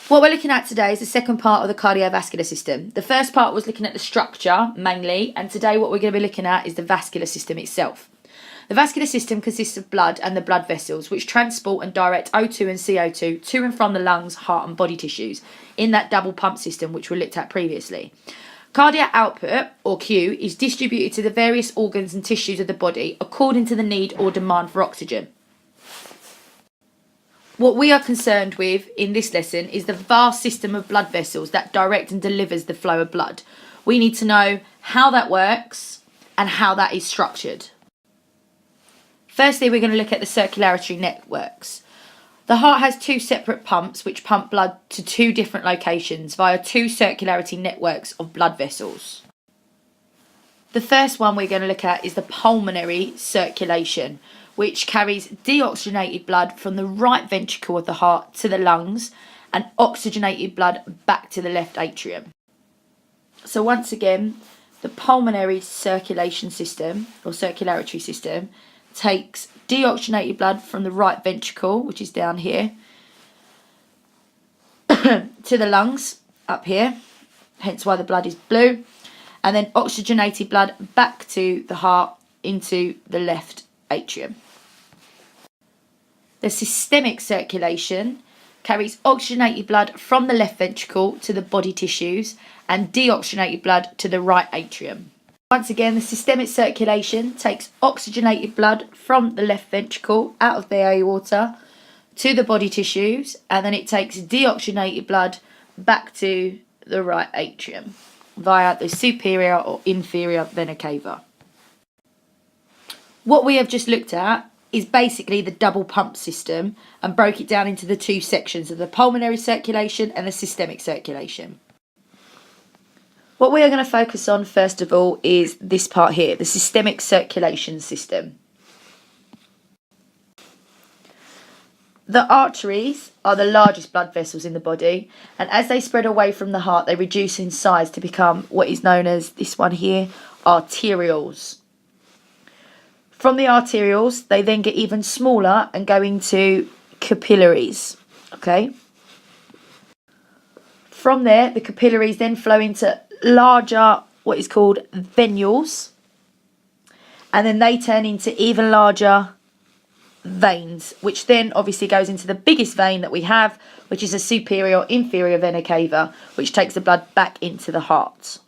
What we're looking at today is the second part of the cardiovascular system. The first part was looking at the structure mainly, and today what we're going to be looking at is the vascular system itself. The vascular system consists of blood and the blood vessels, which transport and direct O2 and CO2 to and from the lungs, heart and body tissues in that double pump system which we looked at previously. Cardiac output, or Q, is distributed to the various organs and tissues of the body according to the need or demand for oxygen. What we are concerned with in this lesson is the vast system of blood vessels that direct and delivers the flow of blood. We need to know how that works and how that is structured. Firstly, we're going to look at the circulatory networks. The heart has two separate pumps which pump blood to two different locations via two circulatory networks of blood vessels. The first one we're going to look at is the pulmonary circulation, which carries deoxygenated blood from the right ventricle of the heart to the lungs and oxygenated blood back to the left atrium. So once again, the pulmonary circulation system, or circulatory system, takes deoxygenated blood from the right ventricle, which is down here, to the lungs, up here, hence why the blood is blue, and then oxygenated blood back to the heart into the left atrium. The systemic circulation carries oxygenated blood from the left ventricle to the body tissues and deoxygenated blood to the right atrium. Once again, the systemic circulation takes oxygenated blood from the left ventricle out of the aorta to the body tissues, and then it takes deoxygenated blood back to the right atrium via the superior or inferior vena cava. What we have just looked at is basically the double pump system and broke it down into the two sections of the pulmonary circulation and the systemic circulation. What we are going to focus on first of all is this part here, the systemic circulation system. The arteries are the largest blood vessels in the body, and as they spread away from the heart, they reduce in size to become what is known as, this one here, arterioles. From the arterioles, they then get even smaller and go into capillaries, okay? From there, the capillaries then flow into larger, what is called venules, and then they turn into even larger veins, which then obviously goes into the biggest vein that we have, which is a superior or inferior vena cava, which takes the blood back into the heart.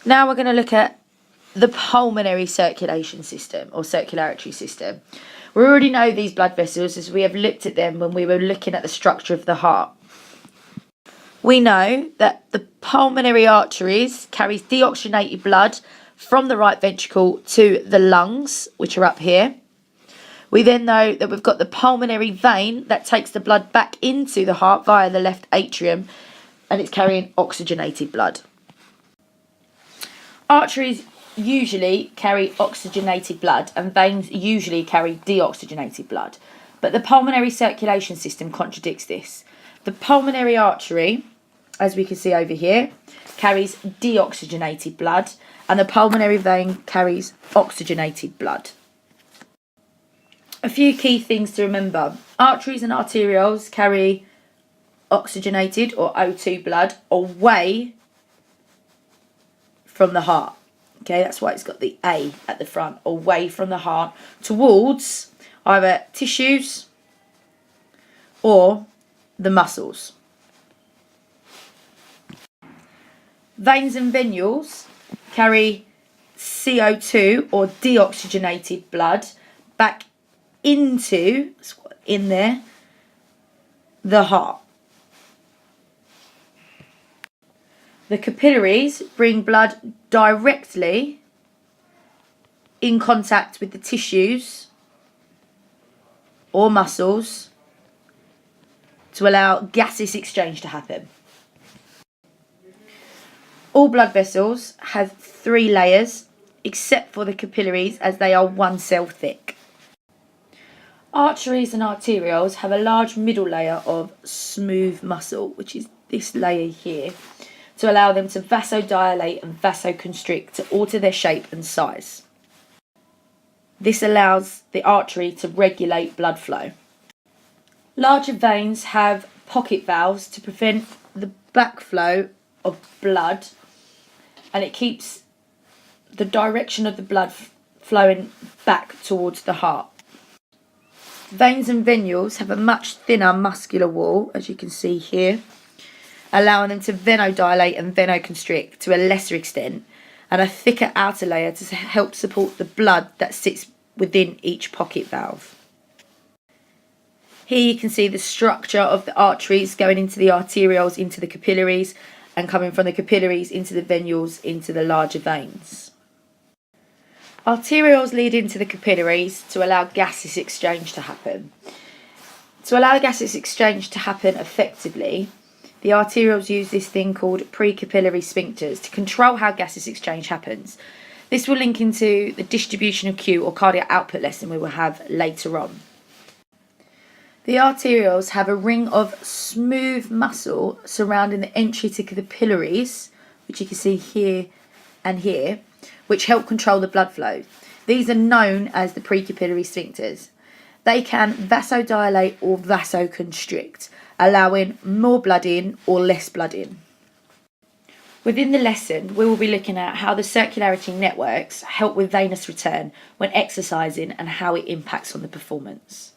Now we're going to look at the pulmonary circulation system or circulatory system. We already know these blood vessels as we have looked at them when we were looking at the structure of the heart. We know that the pulmonary arteries carries deoxygenated blood from the right ventricle to the lungs, which are up here. We then know that we've got the pulmonary vein that takes the blood back into the heart via the left atrium, and it's carrying oxygenated blood. Arteries usually carry oxygenated blood and veins usually carry deoxygenated blood, but the pulmonary circulation system contradicts this. The pulmonary artery, as we can see over here, carries deoxygenated blood, and the pulmonary vein carries oxygenated blood. A few key things to remember. Arteries and arterioles carry oxygenated or O2 blood away from the heart. Okay, that's why it's got the A at the front, away from the heart, towards either tissues or the muscles. Veins and venules carry CO2 or deoxygenated blood back into, in there, the heart. The capillaries bring blood directly in contact with the tissues or muscles to allow gaseous exchange to happen. All blood vessels have 3 layers except for the capillaries, as they are 1 cell thick. Arteries and arterioles have a large middle layer of smooth muscle, which is this layer here, to allow them to vasodilate and vasoconstrict to alter their shape and size. This allows the artery to regulate blood flow. Larger veins have pocket valves to prevent the backflow of blood, and it keeps the direction of the blood flowing back towards the heart. Veins and venules have a much thinner muscular wall, as you can see here, allowing them to venodilate and venoconstrict to a lesser extent, and a thicker outer layer to help support the blood that sits within each pocket valve. Here you can see the structure of the arteries going into the arterioles, into the capillaries, and coming from the capillaries into the venules, into the larger veins. Arterioles lead into the capillaries to allow gaseous exchange to happen. To allow gaseous exchange to happen effectively, the arterioles use this thing called precapillary sphincters to control how gaseous exchange happens. This will link into the distribution of Q or cardiac output lesson we will have later on. The arterioles have a ring of smooth muscle surrounding the entry to the capillaries, which you can see here and here, which help control the blood flow. These are known as the precapillary sphincters. They can vasodilate or vasoconstrict, allowing more blood in or less blood in. Within the lesson, we will be looking at how the circulatory networks help with venous return when exercising and how it impacts on the performance.